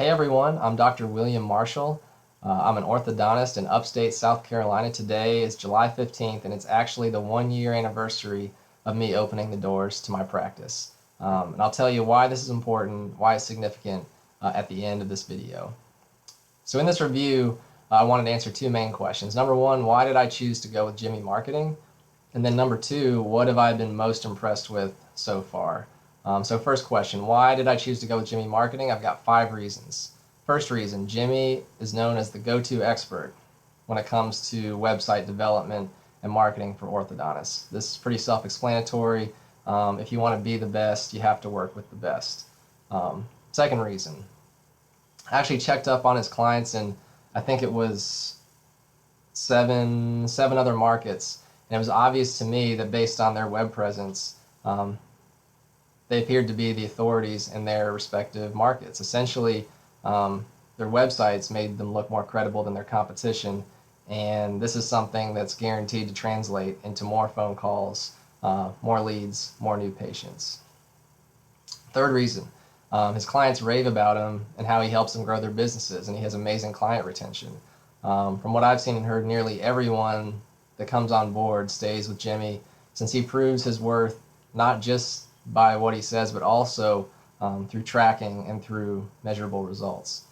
Hey everyone, I'm Dr. William Marshall. I'm an orthodontist in upstate South Carolina. Today is July 15th, and it's actually the 1 year anniversary of me opening the doors to my practice. And I'll tell you why this is important, why it's significant at the end of this video. So in this review, I wanted to answer two main questions. Number one, why did I choose to go with Jimmy Marketing? And then number two, what have I been most impressed with so far? So first question, why did I choose to go with Jimmy Marketing? I've got 5 reasons. First reason, Jimmy is known as the go-to expert when it comes to website development and marketing for orthodontists. This is pretty self-explanatory. If you want to be the best, you have to work with the best. Second reason, I actually checked up on his clients, and I think it was seven other markets, and it was obvious to me that based on their web presence, they appeared to be the authorities in their respective markets. Essentially, their websites made them look more credible than their competition, and this is something that's guaranteed to translate into more phone calls, more leads, more new patients. Third reason, his clients rave about him and how he helps them grow their businesses, and he has amazing client retention. From what I've seen and heard, nearly everyone that comes on board stays with Jimmy, since he proves his worth not just by what he says, but also through tracking and through measurable results.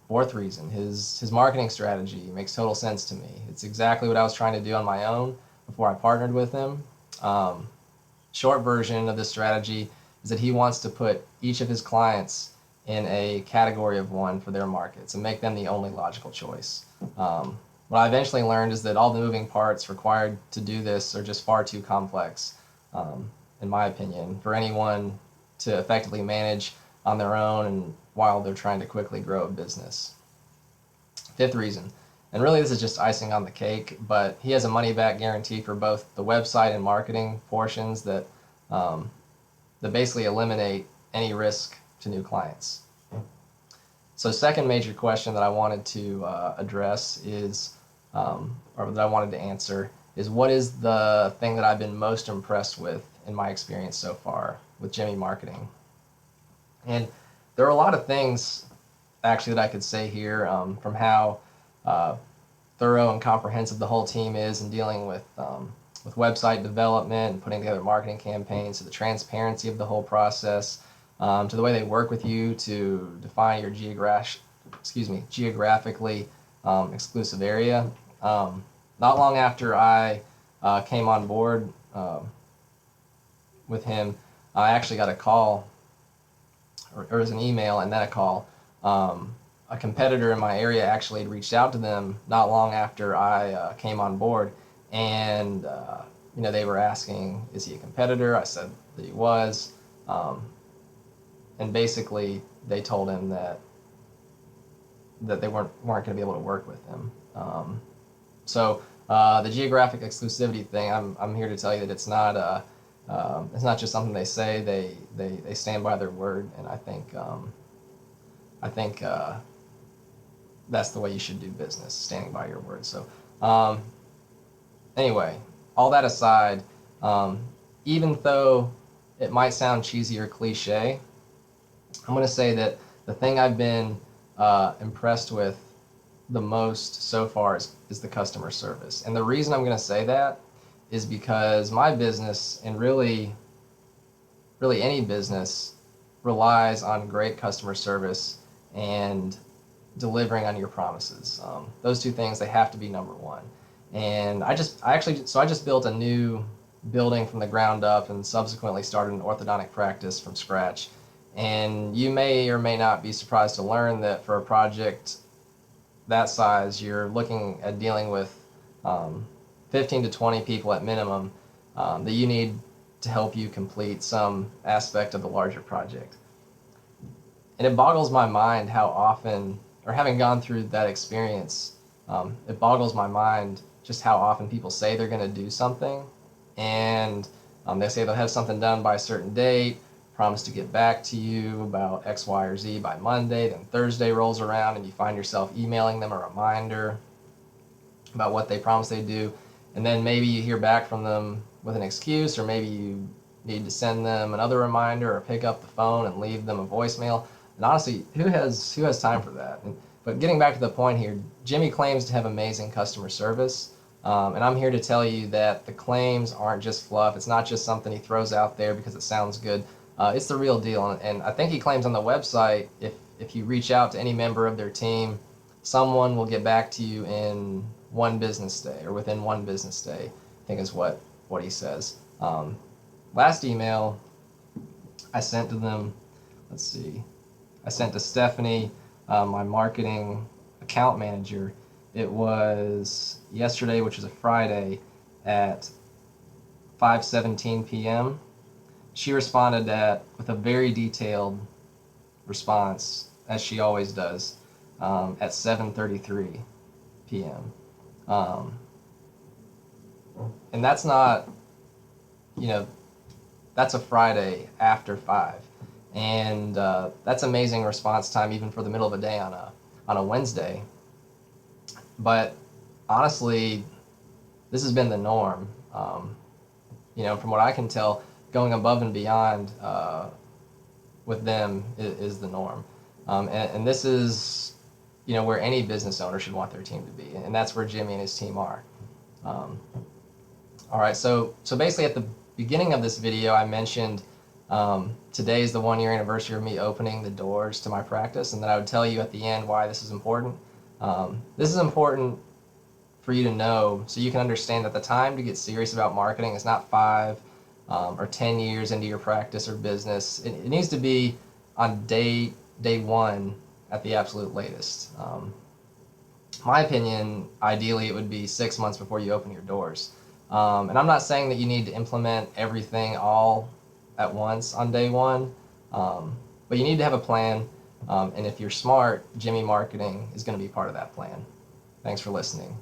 Fourth reason, his marketing strategy makes total sense to me. It's exactly what I was trying to do on my own before I partnered with him. Short version of this strategy is that he wants to put each of his clients in a category of one for their markets and make them the only logical choice. What I eventually learned is that all the moving parts required to do this are just far too complex, in my opinion, for anyone to effectively manage on their own and while they're trying to quickly grow a business. Fifth reason, and really this is just icing on the cake, but he has a money-back guarantee for both the website and marketing portions that basically eliminate any risk to new clients. So second major question that I wanted to address is, or that I wanted to answer, is what is the thing that I've been most impressed with in my experience so far with Jimmy Marketing? And there are a lot of things actually that I could say here, from how thorough and comprehensive the whole team is in dealing with website development and putting together marketing campaigns, to the transparency of the whole process, to the way they work with you to define your geographically exclusive area. Not long after I came on board with him, I actually got a call, or it was an email and then a call. A competitor in my area actually had reached out to them not long after I came on board, and they were asking, is he a competitor? I said that he was, and basically they told him that they weren't going to be able to work with him. So the geographic exclusivity thing, I'm here to tell you that it's not just something they say. They stand by their word, and I think that's the way you should do business, standing by your word. So anyway, all that aside, even though it might sound cheesy or cliche, I'm going to say that the thing I've been impressed with the most so far is the customer service. And the reason I'm going to say that is because my business, and really any business, relies on great customer service and delivering on your promises. Those two things, they have to be number one. And I just built a new building from the ground up and subsequently started an orthodontic practice from scratch. And you may or may not be surprised to learn that for a project that size, you're looking at dealing with 15 to 20 people at minimum that you need to help you complete some aspect of the larger project. And it boggles my mind how often, or having gone through that experience, it boggles my mind just how often people say they're going to do something, and they say they'll have something done by a certain date, promise to get back to you about X, Y, or Z by Monday, then Thursday rolls around and you find yourself emailing them a reminder about what they promised they'd do, and then maybe you hear back from them with an excuse, or maybe you need to send them another reminder or pick up the phone and leave them a voicemail. And honestly, who has time for that? But getting back to the point here, Jimmy claims to have amazing customer service, and I'm here to tell you that the claims aren't just fluff. It's not just something he throws out there because it sounds good. It's the real deal, and I think he claims on the website if you reach out to any member of their team, someone will get back to you in one business day or within one business day. I think is what he says. Last email I sent to them. Let's see. I sent to Stephanie, my marketing account manager. It was yesterday, which is a Friday, at 5:17 p.m. She responded with a very detailed response, as she always does, at 7:33 p.m. Um, and that's not, you know, that's a Friday after 5. And that's amazing response time even for the middle of a day on a Wednesday. But honestly, this has been the norm. From what I can tell, going above and beyond with them is the norm. And this is, where any business owner should want their team to be. And that's where Jimmy and his team are. All right, so basically at the beginning of this video, I mentioned today is the 1-year anniversary of me opening the doors to my practice, and then I would tell you at the end why this is important. This is important for you to know so you can understand that the time to get serious about marketing is not 5 or 10 years into your practice or business. It needs to be on day one at the absolute latest. My opinion, ideally, it would be 6 months before you open your doors. And I'm not saying that you need to implement everything all at once on day one, but you need to have a plan. And if you're smart, Jimmy Marketing is going to be part of that plan. Thanks for listening.